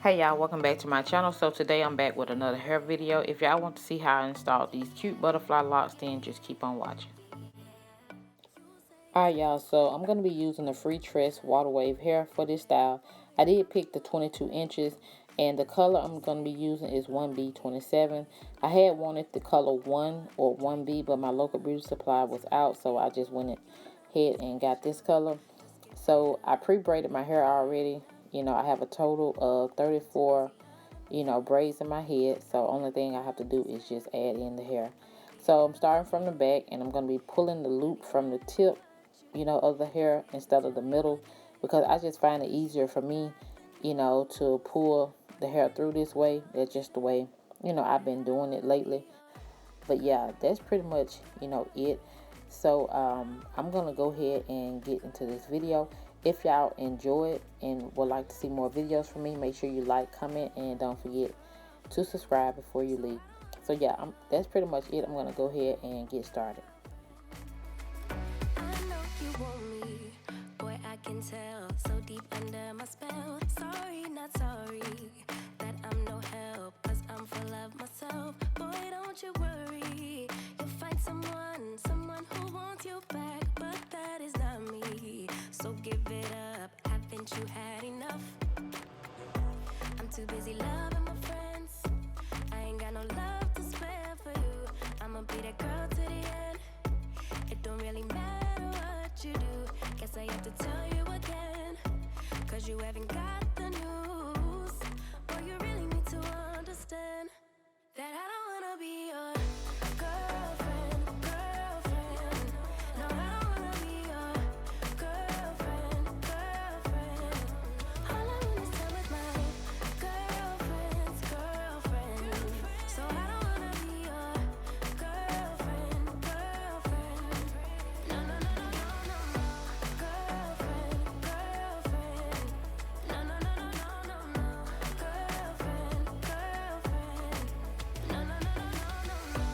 Hey y'all, welcome back to my channel. So today I'm back with another hair video. If y'all want to see how I installed these cute butterfly locks, then just keep on watching. Alright y'all, so I'm going to be using the Freetress water wave hair for this style. I did pick the 22 inches and the color I'm going to be using is 1B27. I had wanted the color 1 or 1B, but my local beauty supply was out, so I just went ahead and got this color. So I pre-braided my hair already. You know, I have a total of 34, braids in my head. So only thing I have to do is just add in the hair. So I'm starting from the back and I'm going to be pulling the loop from the tip, of the hair instead of the middle, because I just find it easier for me, to pull the hair through this way. That's just the way, I've been doing it lately. But yeah, that's pretty much, it. So I'm going to go ahead and get into this video. If y'all enjoy it and would like to see more videos from me, make sure you like, comment, and don't forget to subscribe before you leave. So yeah, that's pretty much it. I'm going to go ahead and get started. I know you want me, boy, I can tell, so deep under my spell. Sorry, not sorry, that I'm no help, cause I'm full of myself. Boy, don't you worry, you'll find someone who wants you back, but that is not me. So give it up, haven't you had enough? I'm too busy loving my friends, I ain't got no love to spare for you. I'ma be that girl to the end. It don't really matter what you do, guess I have to tell you again, cause you haven't got the news. Boy, you really need to understand that I don't wanna be your girlfriend. No, I don't wanna be your girlfriend. All I wanna stay with my girlfriend's girlfriend. So I don't wanna be your girlfriend. No, no, no, no, no, no, no. Girlfriend. No, no, no, no, no, no, no. Girlfriend. No, no, no, no, no, no, no.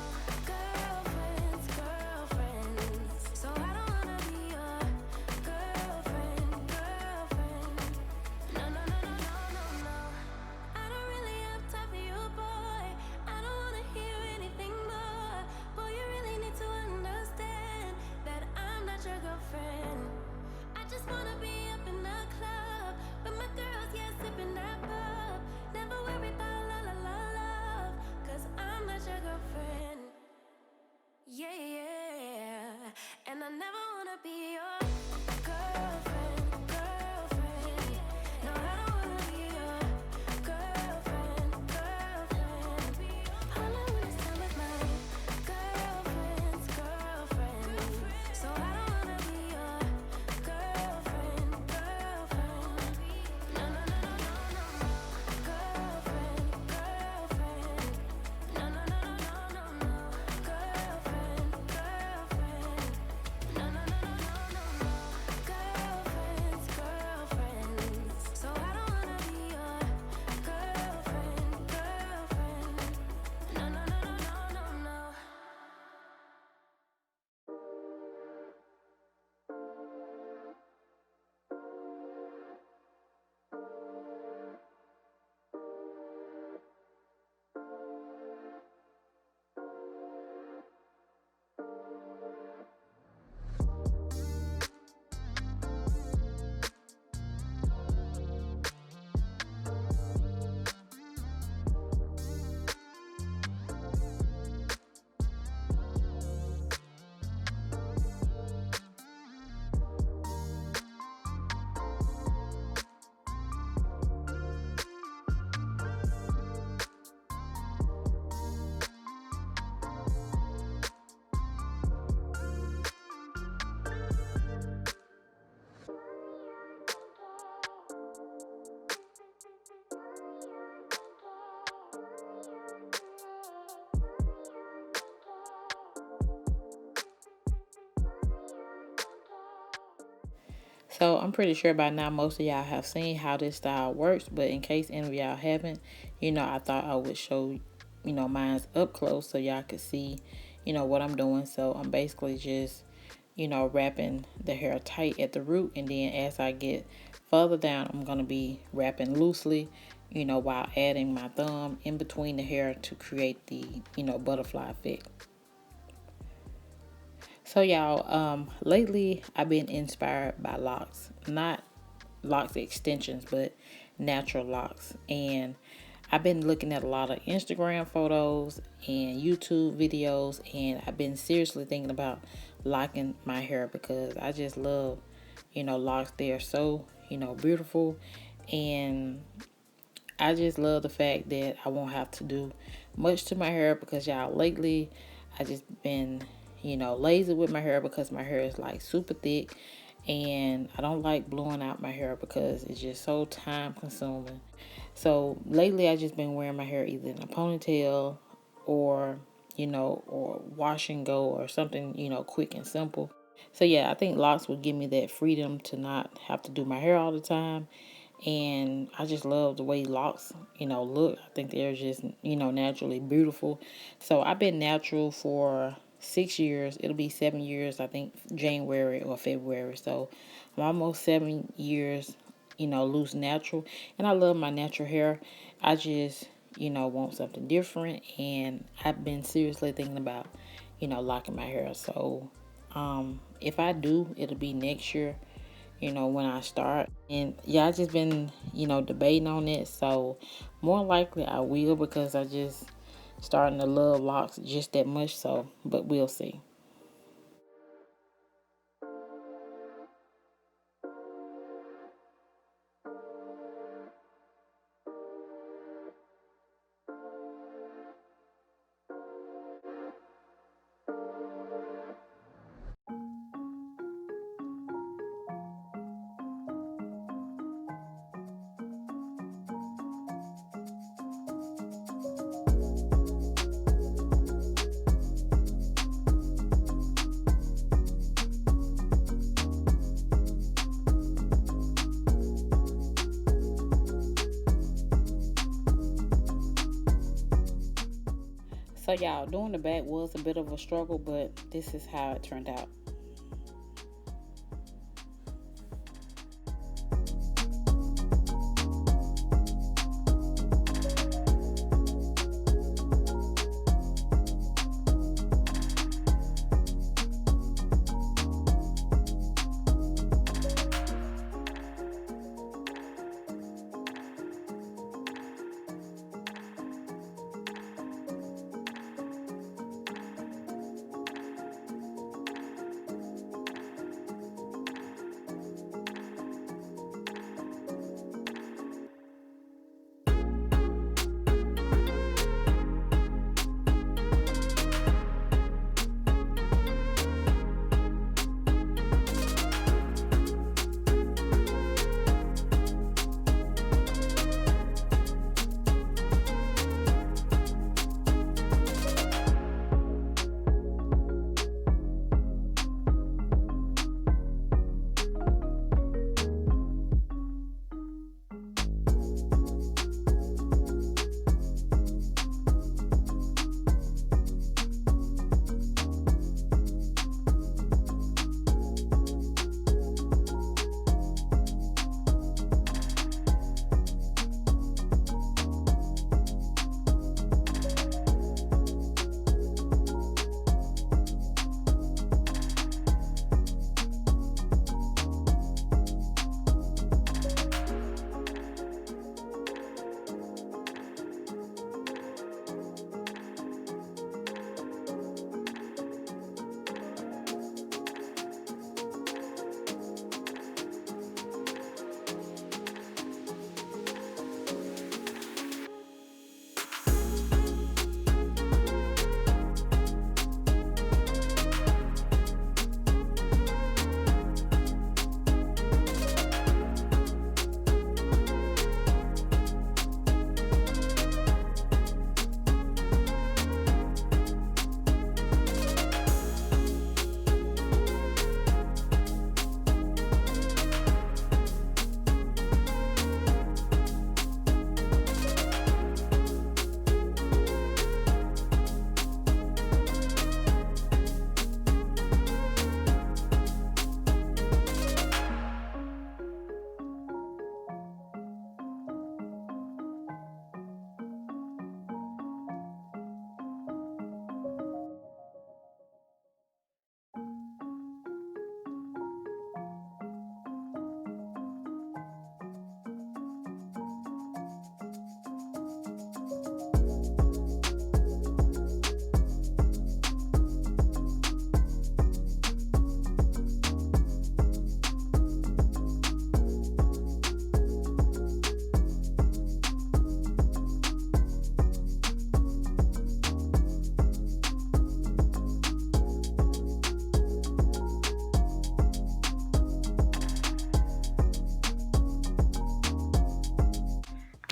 Girlfriend's girlfriend. So I don't wanna be your girlfriend. No, no, no, no, no, no, no. I don't really have time for you, boy. I don't wanna hear anything more. Boy, you really need to understand that I'm not your girlfriend. I just wanna be up in the club with my girls, yeah, sipping that pub. Never worry about la la la love, cause I'm not your girlfriend. Yeah, yeah, and I never wanna be your girlfriend. No, I don't wanna be your girlfriend. All I wanna is time with my girlfriend's girlfriend. So I don't wanna be your girlfriend. No, no, no, no, no, no, no. Girlfriend. No, no, no, no, no, no, no. Girlfriend. No, no, no, no, no, no, no. Girlfriend's girlfriend. So I don't wanna be your girlfriend. No, no, no, no, no, no, no. So I'm pretty sure by now most of y'all have seen how this style works, but in case any of y'all haven't, I thought I would show, mine's up close so y'all could see, what I'm doing. So I'm basically just, wrapping the hair tight at the root, and then as I get further down, I'm going to be wrapping loosely, while adding my thumb in between the hair to create the, butterfly effect. So y'all, lately I've been inspired by locks, not locks extensions, but natural locks. And I've been looking at a lot of Instagram photos and YouTube videos, and I've been seriously thinking about locking my hair because I just love, locks. They are so, beautiful, and I just love the fact that I won't have to do much to my hair because y'all, lately I just been, lazy with my hair because my hair is like super thick, and I don't like blowing out my hair because it's just so time consuming. So lately I just been wearing my hair either in a ponytail or, or wash and go or something, quick and simple. So yeah, I think locks would give me that freedom to not have to do my hair all the time. And I just love the way locks, look. I think they're just, naturally beautiful. So I've been natural for 6 years. It'll be 7 years, I think, January or February. So I'm almost 7 years, loose natural. And I love my natural hair. I just, want something different. And I've been seriously thinking about, locking my hair. So if I do, it'll be next year, when I start. And yeah, I just been, debating on it. So more likely I will because I just starting to love locks just that much. So, but we'll see. So y'all, doing the back was a bit of a struggle, but this is how it turned out.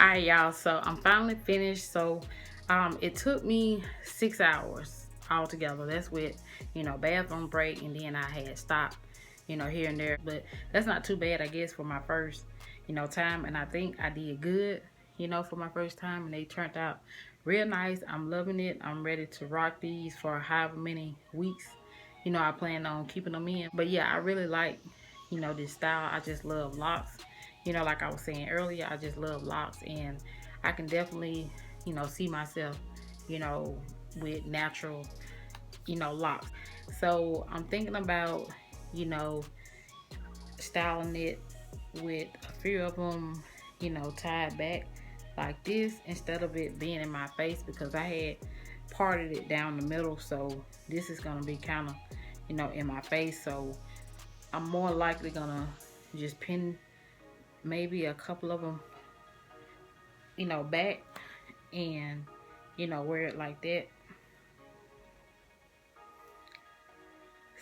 Alright, y'all, so I'm finally finished. So it took me 6 hours altogether. That's with, you know, bathroom break, and then I had stopped, you know, here and there. But that's not too bad, I guess, for my first, you know, time. And I think I did good, you know, for my first time, and they turned out real nice. I'm loving it. I'm ready to rock these for however many weeks, you know, I plan on keeping them in. But yeah, I really like, you know, this style. I just love locks. You know, like I was saying earlier, I just love locks, and I can definitely, you know, see myself, you know, with natural, you know, locks. So I'm thinking about, you know, styling it with a few of them, you know, tied back like this, instead of it being in my face, because I had parted it down the middle. So this is gonna be kind of, you know, in my face. So I'm more likely gonna just pin maybe a couple of them, you know, back, and, you know, wear it like that.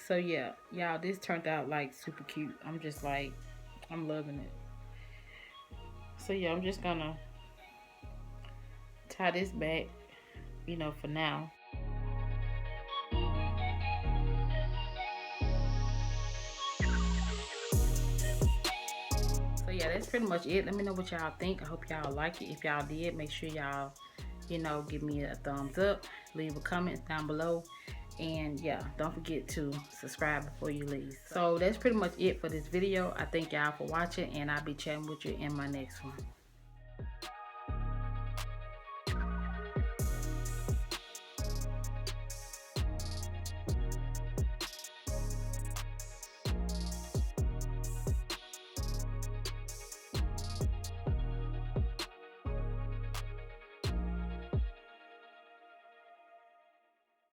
So yeah, y'all, this turned out like super cute. I'm just like, I'm loving it. So yeah, I'm just gonna tie this back, you know, for now. So yeah, that's pretty much it. Let me know what y'all think. I hope y'all like it. If y'all did, make sure y'all, you know, give me a thumbs up, leave a comment down below, and yeah, don't forget to subscribe before you leave. So that's pretty much it for this video. I thank y'all for watching, and I'll be chatting with you in my next one.